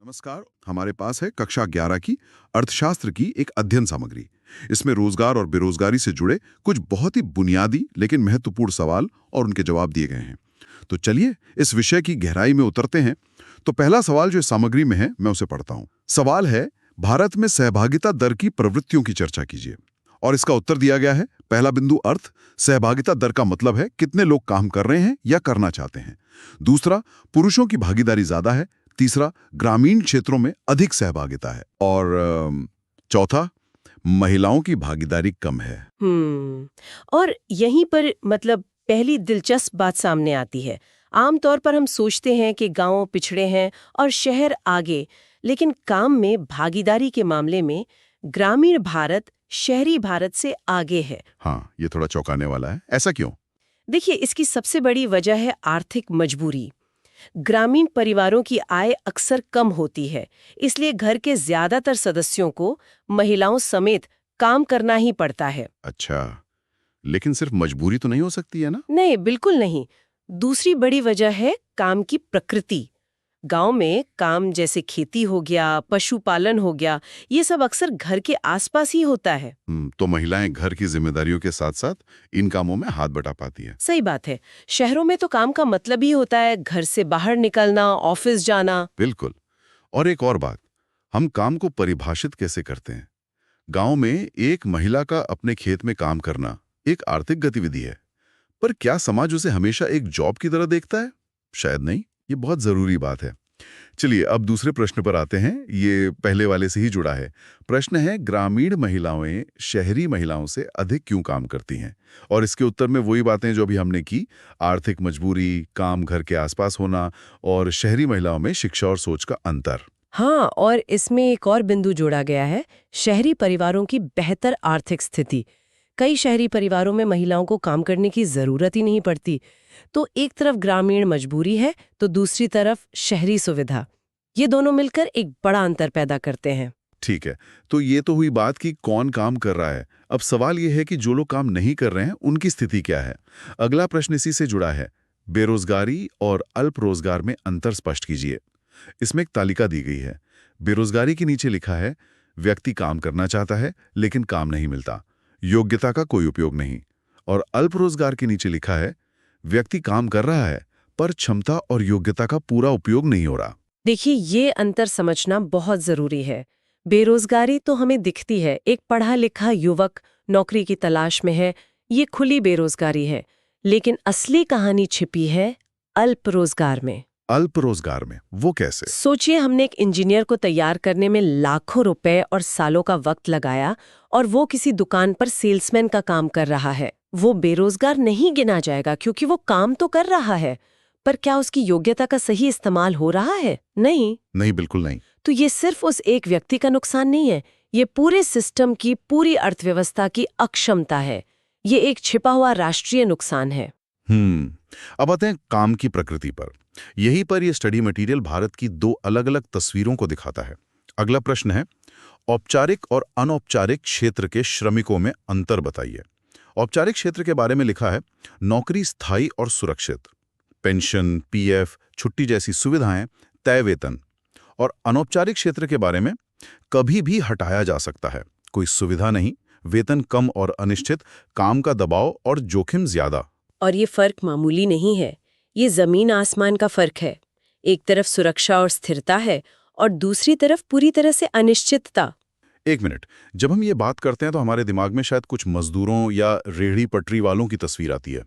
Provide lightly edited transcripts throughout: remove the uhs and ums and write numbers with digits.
नमस्कार। हमारे पास है कक्षा 11 की अर्थशास्त्र की एक अध्ययन सामग्री। इसमें रोजगार और बेरोजगारी से जुड़े कुछ बहुत ही बुनियादी लेकिन महत्वपूर्ण सवाल और उनके जवाब दिए गए हैं। तो चलिए इस विषय की गहराई में उतरते हैं। तो पहला सवाल जो इस सामग्री में है मैं उसे पढ़ता हूँ। सवाल है, भारत में सहभागिता दर की प्रवृत्तियों की चर्चा कीजिए। और इसका उत्तर दिया गया है। पहला बिंदु अर्थ, सहभागिता दर का मतलब है कितने लोग काम कर रहे हैं या करना चाहते हैं। दूसरा, पुरुषों की भागीदारी ज्यादा है। तीसरा, ग्रामीण क्षेत्रों में अधिक सहभागिता है। और चौथा, महिलाओं की भागीदारी कम है। और यहीं पर पहली दिलचस्प बात सामने आती है। आमतौर पर हम सोचते हैं कि गांव पिछड़े हैं और शहर आगे, लेकिन काम में भागीदारी के मामले में ग्रामीण भारत शहरी भारत से आगे है। हाँ, ये थोड़ा चौंकाने वाला है। ऐसा क्यों? देखिए, इसकी सबसे बड़ी वजह है आर्थिक मजबूरी। ग्रामीण परिवारों की आय अक्सर कम होती है, इसलिए घर के ज्यादातर सदस्यों को महिलाओं समेत काम करना ही पड़ता है। अच्छा, लेकिन सिर्फ मजबूरी तो नहीं हो सकती है ना? नहीं, बिल्कुल नहीं। दूसरी बड़ी वजह है काम की प्रकृति। गांव में काम जैसे खेती हो गया, पशुपालन हो गया, ये सब अक्सर घर के आसपास ही होता है। तो महिलाएं घर की जिम्मेदारियों के साथ साथ इन कामों में हाथ बटा पाती है। सही बात है। शहरों में तो काम का मतलब ही होता है घर से बाहर निकलना, ऑफिस जाना। बिल्कुल। और एक और बात, हम काम को परिभाषित कैसे करते हैं? गांव में एक महिला का अपने खेत में काम करना एक आर्थिक गतिविधि है, पर क्या समाज उसे हमेशा एक जॉब की तरह देखता है? शायद नहीं। ये बहुत जरूरी बात है। चलिए अब दूसरे प्रश्न पर आते हैं। ये पहले वाले से ही जुड़ा है। प्रश्न है, ग्रामीण महिलाएं शहरी महिलाओं से अधिक क्यों काम करती हैं? और इसके उत्तर में वही बातें जो अभी हमने की, आर्थिक मजबूरी, काम घर के आसपास होना और शहरी महिलाओं में शिक्षा और सोच का अंतर। हाँ, और इसमें एक और बिंदु जोड़ा गया है, शहरी परिवारों की बेहतर आर्थिक स्थिति। कई शहरी परिवारों में महिलाओं को काम करने की जरूरत ही नहीं पड़ती। तो एक तरफ ग्रामीण मजबूरी है, तो दूसरी तरफ शहरी सुविधा। ये दोनों मिलकर एक बड़ा अंतर पैदा करते हैं। ठीक है, तो ये तो हुई बात कि कौन काम कर रहा है। अब सवाल ये है कि जो लोग काम नहीं कर रहे हैं उनकी स्थिति क्या है। अगला प्रश्न इसी से जुड़ा है। बेरोजगारी और अल्प रोजगार में अंतर स्पष्ट कीजिए। इसमें एक तालिका दी गई है। बेरोजगारी के नीचे लिखा है, व्यक्ति काम करना चाहता है लेकिन काम नहीं मिलता, योग्यता का कोई उपयोग नहीं। और अल्प रोजगार के नीचे लिखा है, व्यक्ति काम कर रहा है पर क्षमता और योग्यता का पूरा उपयोग नहीं हो रहा। देखिए, ये अंतर समझना बहुत जरूरी है। बेरोजगारी तो हमें दिखती है, एक पढ़ा लिखा युवक नौकरी की तलाश में है, ये खुली बेरोजगारी है। लेकिन असली कहानी छिपी है अल्प रोजगार में। अल्प रोजगार में वो कैसे? सोचिए, हमने एक इंजीनियर को तैयार करने में लाखों रुपए और सालों का वक्त लगाया, और वो किसी दुकान पर सेल्समैन का काम कर रहा है। वो बेरोजगार नहीं गिना जाएगा क्योंकि वो काम तो कर रहा है, पर क्या उसकी योग्यता का सही इस्तेमाल हो रहा है? नहीं। नहीं, बिल्कुल नहीं। तो ये सिर्फ उस एक व्यक्ति का नुकसान नहीं है, ये पूरे सिस्टम की, पूरी अर्थव्यवस्था की अक्षमता है। ये एक छिपा हुआ राष्ट्रीय नुकसान है। अब आते हैं काम की प्रकृति पर। यहीं पर यह स्टडी मटेरियल भारत की दो अलग अलग तस्वीरों को दिखाता है। अगला प्रश्न है, औपचारिक और अनौपचारिक क्षेत्र के श्रमिकों में अंतर बताइए। औपचारिक क्षेत्र के बारे में लिखा है, नौकरी स्थायी और सुरक्षित, पेंशन, पीएफ, छुट्टी जैसी सुविधाएं, तय वेतन। और अनौपचारिक क्षेत्र के बारे में, कभी भी हटाया जा सकता है, कोई सुविधा नहीं, वेतन कम और अनिश्चित, काम का दबाव और जोखिम ज्यादा। और ये फर्क मामूली नहीं है, ये जमीन आसमान का फर्क है। एक तरफ सुरक्षा और स्थिरता है और दूसरी तरफ पूरी तरह से अनिश्चितता। एक मिनट, जब हम ये बात करते हैं तो हमारे दिमाग में शायद कुछ मजदूरों या रेहड़ी पटरी वालों की तस्वीर आती है,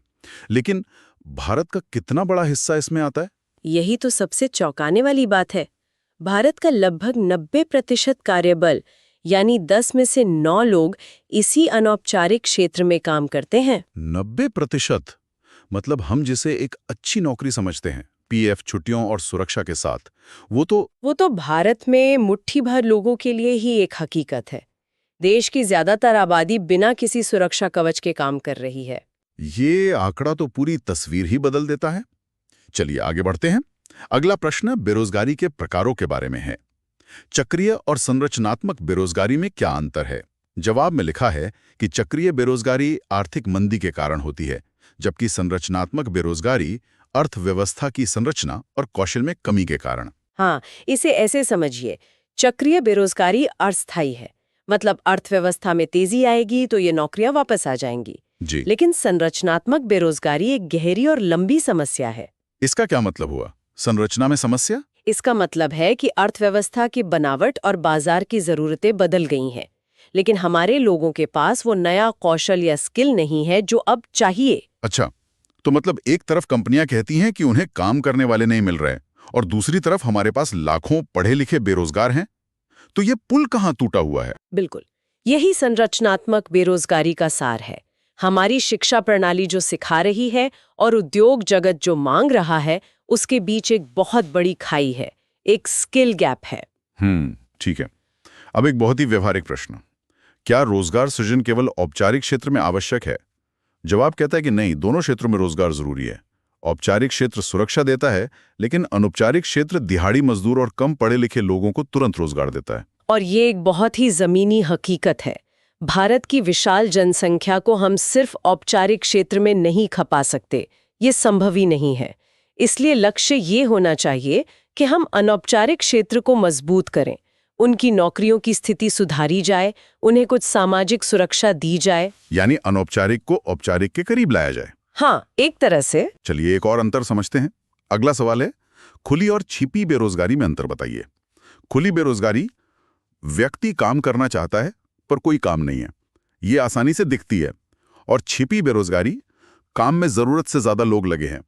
लेकिन भारत का कितना बड़ा हिस्सा इसमें आता है? यही तो सबसे चौंकाने वाली बात है। भारत का लगभग 90% कार्यबल, यानी 10 में से 9 लोग इसी अनौपचारिक क्षेत्र में काम करते हैं। 90%? मतलब हम जिसे एक अच्छी नौकरी समझते हैं, पीएफ, छुट्टियों और सुरक्षा के साथ, वो तो भारत में मुट्ठी भर लोगों के लिए ही एक हकीकत है। देश की ज्यादातर आबादी बिना किसी सुरक्षा कवच के काम कर रही है। ये आंकड़ा तो पूरी तस्वीर ही बदल देता है। चलिए आगे बढ़ते हैं। अगला प्रश्न बेरोजगारी के प्रकारों के बारे में है। चक्रीय और संरचनात्मक बेरोजगारी में क्या अंतर है? जवाब में लिखा है कि चक्रीय बेरोजगारी आर्थिक मंदी के कारण होती है, जबकि संरचनात्मक बेरोजगारी अर्थव्यवस्था की संरचना और कौशल में कमी के कारण। हाँ, इसे ऐसे समझिए, चक्रीय बेरोजगारी अस्थायी है। मतलब अर्थव्यवस्था में तेजी आएगी तो ये नौकरियां वापस आ जाएंगी। जी। लेकिन संरचनात्मक बेरोजगारी एक गहरी और लंबी समस्या है। इसका क्या मतलब हुआ? संरचना में समस्या? इसका मतलब है कि अर्थव्यवस्था की बनावट और बाजार की जरूरतें बदल गई हैं, लेकिन हमारे लोगों के पास वो नया कौशल या स्किल नहीं है जो अब चाहिए। अच्छा, तो मतलब एक तरफ कंपनियां कहती हैं कि उन्हें काम करने वाले नहीं मिल रहे और दूसरी तरफ हमारे पास लाखों पढ़े लिखे बेरोजगार हैं। तो ये पुल कहाँ टूटा हुआ है? बिल्कुल, यही संरचनात्मक बेरोजगारी का सार है। हमारी शिक्षा प्रणाली जो सिखा रही है और उद्योग जगत जो मांग रहा है, उसके बीच एक बहुत बड़ी खाई है, एक स्किल गैप है। ठीक है। अब एक बहुत ही व्यवहारिक प्रश्न। क्या रोजगार सृजन केवल औपचारिक क्षेत्र में आवश्यक है? जवाब कहता है कि नहीं, दोनों क्षेत्रों में रोजगार जरूरी है। औपचारिक क्षेत्र सुरक्षा देता है, लेकिन अनौपचारिक क्षेत्र दिहाड़ी मजदूर और कम पढ़े लिखे लोगों को तुरंत रोजगार देता है। और ये एक बहुत ही जमीनी हकीकत है। भारत की विशाल जनसंख्या को हम सिर्फ औपचारिक क्षेत्र में नहीं खपा सकते, ये संभव ही नहीं है। इसलिए लक्ष्य ये होना चाहिए कि हम अनौपचारिक क्षेत्र को मजबूत करें, उनकी नौकरियों की स्थिति सुधारी जाए, उन्हें कुछ सामाजिक सुरक्षा दी जाए। यानी अनौपचारिक को औपचारिक के करीब लाया जाए। हाँ, एक तरह से। चलिए एक और अंतर समझते हैं। अगला सवाल है, खुली और छिपी बेरोजगारी में अंतर बताइए। खुली बेरोजगारी, व्यक्ति काम करना चाहता है पर कोई काम नहीं है, ये आसानी से दिखती है। और छिपी बेरोजगारी, काम में जरूरत से ज्यादा लोग लगे हैं,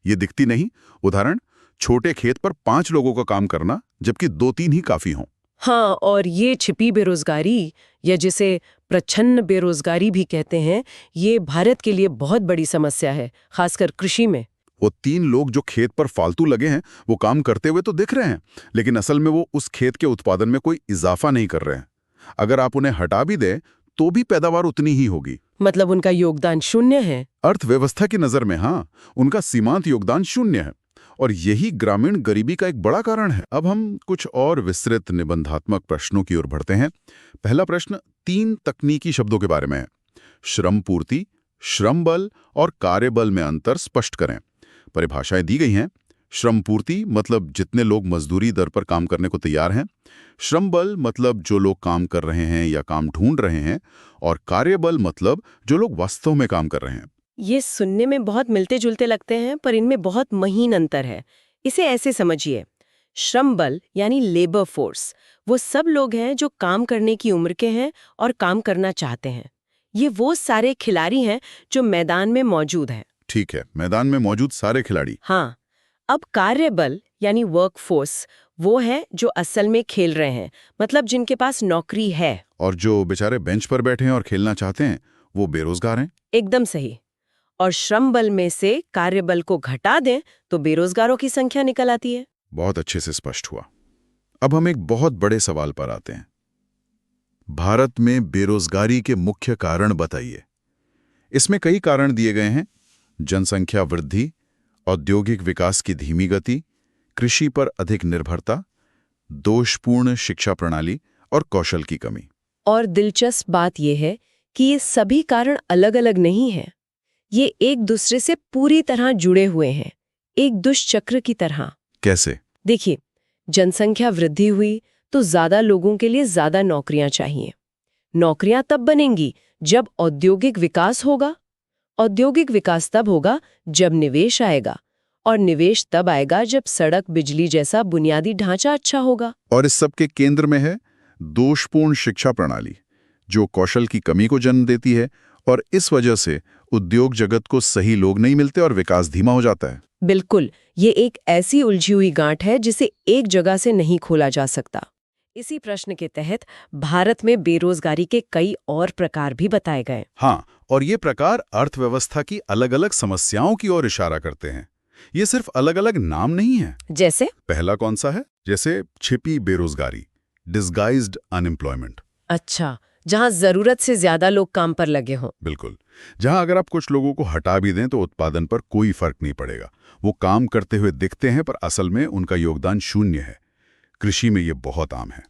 ये दिखती नहीं। उदाहरण, छोटे खेत पर 5 लोगों का काम करना जबकि 2-3 ही काफी हों। हाँ, और ये छिपी बेरोजगारी या जिसे प्रच्छन्न बेरोजगारी भी कहते हैं, ये भारत के लिए बहुत बड़ी समस्या है, खासकर कृषि में। वो 3 लोग जो खेत पर फालतू लगे हैं, वो काम करते हुए तो दिख रहे हैं, लेकिन असल में वो उस खेत के उत्पादन में कोई इजाफा नहीं कर रहे हैं। अगर आप उन्हें हटा भी दें तो भी पैदावार उतनी ही होगी। मतलब उनका योगदान शून्य है। अर्थव्यवस्था की नजर में हाँ, उनका सीमांत योगदान शून्य है। और यही ग्रामीण गरीबी का एक बड़ा कारण है। अब हम कुछ और विस्तृत निबंधात्मक प्रश्नों की ओर बढ़ते हैं। पहला प्रश्न 3 तकनीकी शब्दों के बारे में है। श्रम पूर्ति, श्रम बल और कार्यबल में अंतर स्पष्ट करें। परिभाषाएं दी गई हैं। श्रम पूर्ति मतलब जितने लोग मजदूरी दर पर काम करने को तैयार हैं। श्रम बल मतलब जो लोग काम कर रहे हैं या काम ढूंढ रहे हैं। और कार्यबल मतलब जो लोग वास्तव में काम कर रहे हैं। ये सुनने में बहुत मिलते जुलते लगते हैं, पर इनमें बहुत महीन अंतर है। इसे ऐसे समझिए, श्रम बल यानी लेबर फोर्स वो सब लोग हैं जो काम करने की उम्र के हैं और काम करना चाहते हैं। ये वो सारे खिलाड़ी हैं जो मैदान में मौजूद हैं। ठीक है, मैदान में मौजूद सारे खिलाड़ी। हाँ, अब कार्यबल यानी वर्क फोर्स वो है जो असल में खेल रहे हैं, मतलब जिनके पास नौकरी है। और जो बेचारे बेंच पर बैठे हैं और खेलना चाहते हैं, वो बेरोजगार हैं। एकदम सही। और श्रम बल में से कार्यबल को घटा दें तो बेरोजगारों की संख्या निकल आती है। बहुत अच्छे से स्पष्ट हुआ। अब हम एक बहुत बड़े सवाल पर आते हैं। भारत में बेरोजगारी के मुख्य कारण बताइए। इसमें कई कारण दिए गए हैं। जनसंख्या वृद्धि, औद्योगिक विकास की धीमी गति, कृषि पर अधिक निर्भरता, दोषपूर्ण शिक्षा प्रणाली और कौशल की कमी। और दिलचस्प बात यह है कि ये सभी कारण अलग-अलग नहीं हैं। ये एक दूसरे से पूरी तरह जुड़े हुए हैं, एक दुष्चक्र की तरह। कैसे? देखिए, जनसंख्या वृद्धि हुई तो ज्यादा लोगों के लिए ज्यादा नौकरियां चाहिए। नौकरियां तब बनेंगी जब औद्योगिक विकास होगा। औद्योगिक विकास तब होगा जब निवेश आएगा, और निवेश तब आएगा जब सड़क, बिजली जैसा बुनियादी ढांचा अच्छा होगा। और इस सब के केंद्र में है दोषपूर्ण शिक्षा प्रणाली, जो कौशल की कमी को जन्म देती है। और इस वजह से उद्योग जगत को सही लोग नहीं मिलते और विकास धीमा हो जाता है। बिल्कुल, ये एक ऐसी उलझी हुई गांठ है जिसे एक जगह से नहीं खोला जा सकता। इसी प्रश्न के तहत भारत में बेरोजगारी के कई और प्रकार भी बताए गए। हाँ, और ये प्रकार अर्थव्यवस्था की अलग-अलग समस्याओं की ओर इशारा करते हैं। ये सिर्फ अलग-अलग नाम नहीं है। जैसे पहला कौन सा है? जैसे छिपी बेरोजगारी, डिस्गाइज्ड अनएम्प्लॉयमेंट। अच्छा, जहां जरूरत से ज्यादा लोग काम पर लगे हों। बिल्कुल, जहां अगर आप कुछ लोगों को हटा भी दें तो उत्पादन पर कोई फर्क नहीं पड़ेगा। वो काम करते हुए दिखते हैं पर असल में उनका योगदान शून्य है। कृषि में ये बहुत आम है।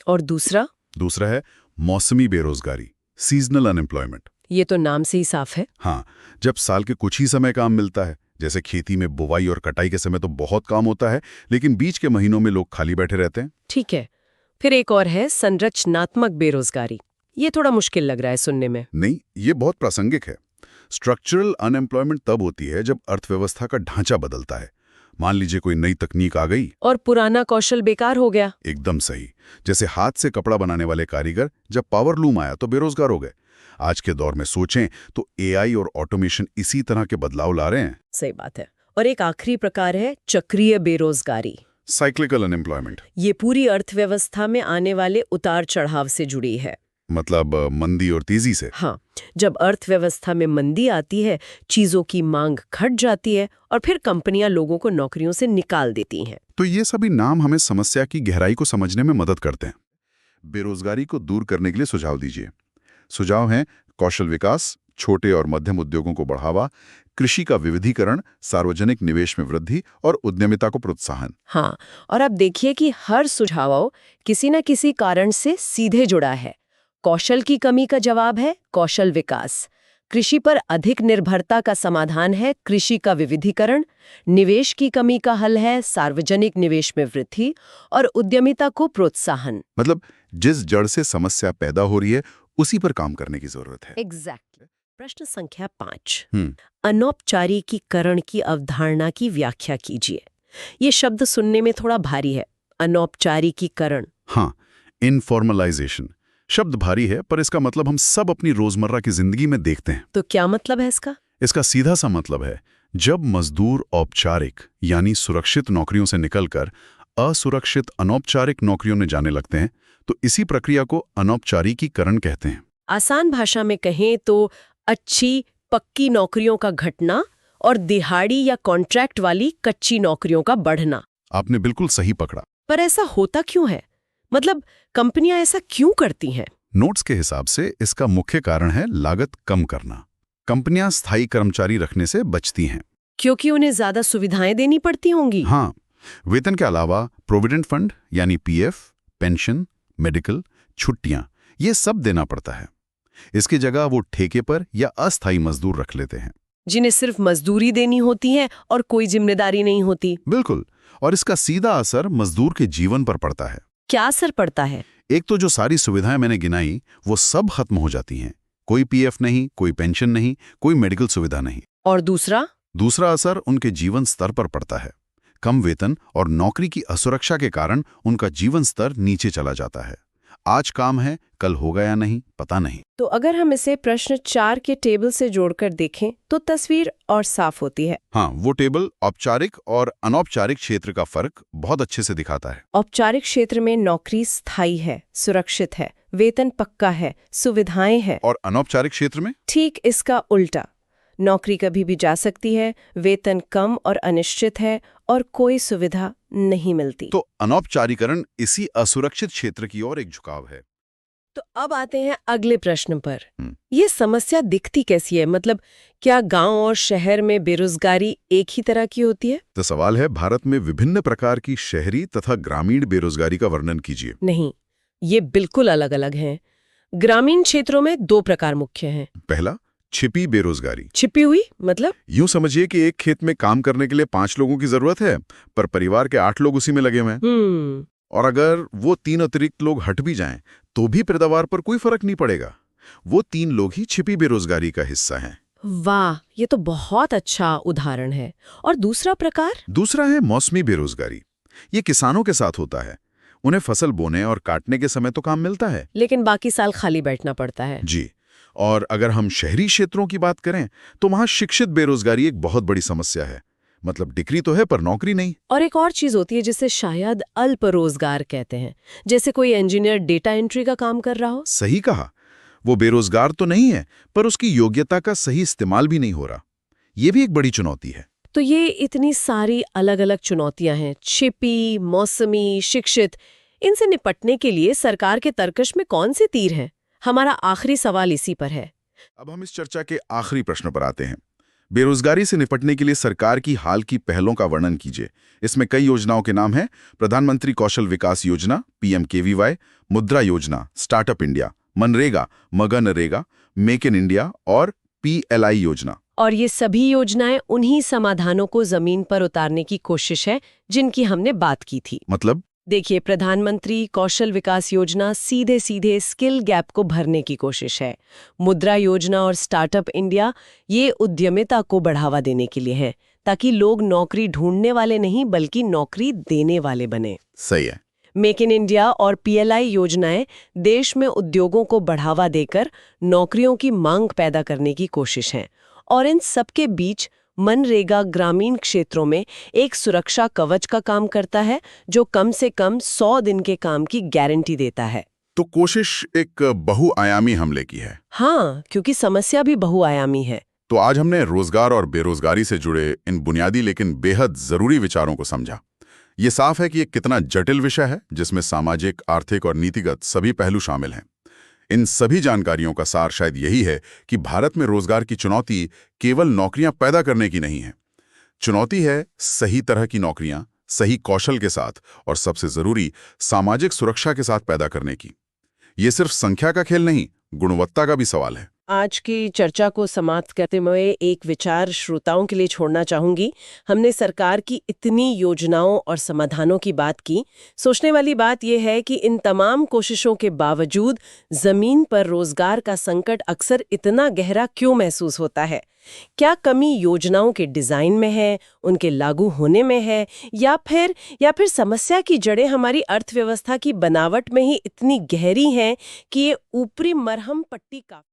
और दूसरा? दूसरा है मौसमी बेरोजगारी, सीजनल अनएम्प्लॉयमेंट। ये तो नाम से ही साफ है। हाँ, जब साल के कुछ ही समय काम मिलता है, जैसे खेती में बुवाई और कटाई के समय तो बहुत काम होता है, लेकिन बीच के महीनों में लोग खाली बैठे रहते हैं। ठीक है। फिर एक और है संरचनात्मक बेरोजगारी। ये थोड़ा मुश्किल लग रहा है सुनने में। नहीं, ये बहुत प्रासंगिक है। स्ट्रक्चरल अनएम्प्लॉयमेंट तब होती है जब अर्थव्यवस्था का ढांचा बदलता है। मान लीजिए कोई नई तकनीक आ गई और पुराना कौशल बेकार हो गया। एकदम सही। जैसे हाथ से कपड़ा बनाने वाले कारीगर, जब पावर लूम आया तो बेरोजगार हो गए। आज के दौर में सोचें तो एआई और ऑटोमेशन इसी तरह के बदलाव ला रहे हैं। सही बात है। और एक आखिरी प्रकार है चक्रीय बेरोजगारी। Cyclical unemployment. ये पूरी अर्थव्यवस्था में आने वाले उतार चढ़ाव से जुड़ी है। मतलब मंदी और तेजी से। हाँ, जब अर्थव्यवस्था में मंदी आती है, चीजों की मांग घट जाती है और फिर कंपनियां लोगों को नौकरियों से निकाल देती हैं। तो ये सभी नाम हमें समस्या की गहराई को समझने में मदद करते हैं। बेरोजगारी को दूर करने के लिए सुझाव दीजिए। सुझाव हैं कौशल विकास, छोटे और मध्यम उद्योगों को बढ़ावा, कृषि का विविधीकरण, सार्वजनिक निवेश में वृद्धि और उद्यमिता को प्रोत्साहन। हाँ, और अब देखिए कि हर सुझाव किसी न किसी कारण से सीधे जुड़ा है। कौशल की कमी का जवाब है कौशल विकास, कृषि पर अधिक निर्भरता का समाधान है कृषि का विविधीकरण, निवेश की कमी का हल है सार्वजनिक निवेश में वृद्धि और उद्यमिता को प्रोत्साहन। मतलब जिस जड़ से समस्या पैदा हो रही है उसी पर काम करने की जरूरत है। एग्जैक्टली। प्रश्न संख्या 5, अनौपचारिकीकरण की अवधारणा की व्याख्या कीजिए। ये शब्द सुनने में थोड़ा भारी है। अनौपचारिकीकरण। हाँ, इनफॉर्मलाइजेशन शब्द भारी है, पर इसका मतलब हम सब अपनी रोजमर्रा की जिंदगी में देखते हैं। तो क्या मतलब है इसका? इसका सीधा सा मतलब है, जब मजदूर औपचारिक यानी सुरक्षित नौकरियों से निकलकर असुरक्षित अनौपचारिक नौकरियों में जाने लगते हैं, तो इसी प्रक्रिया को अनौपचारिकीकरण कहते हैं। आसान भाषा में कहें तो अच्छी पक्की नौकरियों का घटना और दिहाड़ी या कॉन्ट्रैक्ट वाली कच्ची नौकरियों का बढ़ना। आपने बिल्कुल सही पकड़ा। पर ऐसा होता क्यों है? मतलब कंपनियां ऐसा क्यों करती हैं? नोट्स के हिसाब से इसका मुख्य कारण है लागत कम करना। कंपनियां स्थायी कर्मचारी रखने से बचती हैं क्योंकि उन्हें ज्यादा सुविधाएं देनी पड़ती होंगी। हाँ, वेतन के अलावा प्रोविडेंट फंड यानी पीएफ, पेंशन, मेडिकल, छुट्टियां, ये सब देना पड़ता है। इसकी जगह वो ठेके पर या अस्थायी मजदूर रख लेते हैं, जिन्हें सिर्फ मजदूरी देनी होती है और कोई जिम्मेदारी नहीं होती। बिल्कुल। और इसका सीधा असर मजदूर के जीवन पर पड़ता है। क्या असर पड़ता है? एक तो जो सारी सुविधाएं मैंने गिनाई वो सब खत्म हो जाती हैं। कोई पीएफ नहीं, कोई पेंशन नहीं, कोई मेडिकल सुविधा नहीं। और दूसरा असर उनके जीवन स्तर पर पड़ता है। कम वेतन और नौकरी की असुरक्षा के कारण उनका जीवन स्तर नीचे चला जाता है। आज काम है, कल होगा या नहीं पता नहीं। तो अगर हम इसे प्रश्न 4 के टेबल से जोड़कर देखें तो तस्वीर और साफ होती है। हाँ, वो टेबल औपचारिक और अनौपचारिक क्षेत्र का फर्क बहुत अच्छे से दिखाता है। औपचारिक क्षेत्र में नौकरी स्थायी है, सुरक्षित है, वेतन पक्का है, सुविधाएं हैं। और अनौपचारिक क्षेत्र में ठीक इसका उल्टा, नौकरी कभी भी जा सकती है, वेतन कम और अनिश्चित है और कोई सुविधा नहीं मिलती। तो अनौपचारीकरण इसी असुरक्षित क्षेत्र की ओर एक झुकाव है। तो अब आते हैं अगले प्रश्न पर। ये समस्या दिखती कैसी है? मतलब क्या गांव और शहर में बेरोजगारी एक ही तरह की होती है? तो सवाल है, भारत में विभिन्न प्रकार की शहरी तथा ग्रामीण बेरोजगारी का वर्णन कीजिए। नहीं, ये बिल्कुल अलग अलग हैं। ग्रामीण क्षेत्रों में 2 प्रकार मुख्य हैं। पहला, छिपी बेरोजगारी। छिपी हुई मतलब? यूं समझिए कि एक खेत में काम करने के लिए 5 लोगों की जरूरत है, पर परिवार के 8 लोग उसी में लगे हुए हैं। और अगर वो 3 अतिरिक्त लोग हट भी जाएं, तो भी पैदावार पर कोई फर्क नहीं पड़ेगा। वो 3 लोग ही छिपी बेरोजगारी का हिस्सा हैं। वाह, ये तो बहुत अच्छा उदाहरण है। और दूसरा प्रकार? दूसरा है मौसमी बेरोजगारी। ये किसानों के साथ होता है। उन्हें फसल बोने और काटने के समय तो काम मिलता है, लेकिन बाकी साल खाली बैठना पड़ता है। जी। और अगर हम शहरी क्षेत्रों की बात करें तो वहां शिक्षित बेरोजगारी एक बहुत बड़ी समस्या है। मतलब डिग्री तो है पर नौकरी नहीं। और एक और चीज होती है जिसे शायद अल्प रोजगार कहते हैं, जैसे कोई इंजीनियर डेटा एंट्री का काम कर रहा हो। सही कहा, वो बेरोजगार तो नहीं है पर उसकी योग्यता का सही इस्तेमाल भी नहीं हो रहा। ये भी एक बड़ी चुनौती है। तो ये इतनी सारी अलग अलग चुनौतियां हैं, छिपी, मौसमी, शिक्षित, इनसे निपटने के लिए सरकार के तरकश में कौन से तीर हैं? हमारा आखिरी सवाल इसी पर है। अब हम इस चर्चा के आखिरी प्रश्न पर आते हैं। बेरोजगारी से निपटने के लिए सरकार की हाल की पहलों का वर्णन कीजिए। इसमें कई योजनाओं के नाम हैं: प्रधानमंत्री कौशल विकास योजना, पीएमकेवीवाई, मुद्रा योजना, startup India, MNREGA, MGNREGA, make in India और पीएलआई योजना। और ये सभी योजनाएं उन्हीं समाधानों को जमीन पर उतारने की कोशिश है जिनकी हमने बात की थी। मतलब? देखिए, प्रधानमंत्री कौशल विकास योजना सीधे सीधे स्किल गैप को भरने की कोशिश है। मुद्रा योजना और स्टार्टअप इंडिया ये उद्यमिता को बढ़ावा देने के लिए है, ताकि लोग नौकरी ढूंढने वाले नहीं बल्कि नौकरी देने वाले बने। सही है। मेक इन इंडिया और पीएलआई योजनाएं देश में उद्योगों को बढ़ावा देकर नौकरियों की मांग पैदा करने की कोशिश है। और इन सबके बीच मनरेगा ग्रामीण क्षेत्रों में एक सुरक्षा कवच का काम करता है, जो कम से कम 100 दिन के काम की गारंटी देता है। तो कोशिश एक बहुआयामी हमले की है। हाँ, क्योंकि समस्या भी बहुआयामी है। तो आज हमने रोजगार और बेरोजगारी से जुड़े इन बुनियादी लेकिन बेहद जरूरी विचारों को समझा। ये साफ है कि ये कितना जटिल विषय है, जिसमें सामाजिक, आर्थिक और नीतिगत सभी पहलू शामिल हैं। इन सभी जानकारियों का सार शायद यही है कि भारत में रोजगार की चुनौती केवल नौकरियां पैदा करने की नहीं है। चुनौती है सही तरह की नौकरियां, सही कौशल के साथ और सबसे जरूरी सामाजिक सुरक्षा के साथ पैदा करने की। ये सिर्फ संख्या का खेल नहीं, गुणवत्ता का भी सवाल है। आज की चर्चा को समाप्त करते हुए एक विचार श्रोताओं के लिए छोड़ना चाहूंगी। हमने सरकार की इतनी योजनाओं और समाधानों की बात की। सोचने वाली बात यह है कि इन तमाम कोशिशों के बावजूद जमीन पर रोजगार का संकट अक्सर इतना गहरा क्यों महसूस होता है? क्या कमी योजनाओं के डिजाइन में है, उनके लागू होने में है, या फिर समस्या की जड़ें हमारी अर्थव्यवस्था की बनावट में ही इतनी गहरी हैं कि ये ऊपरी मरहम पट्टी का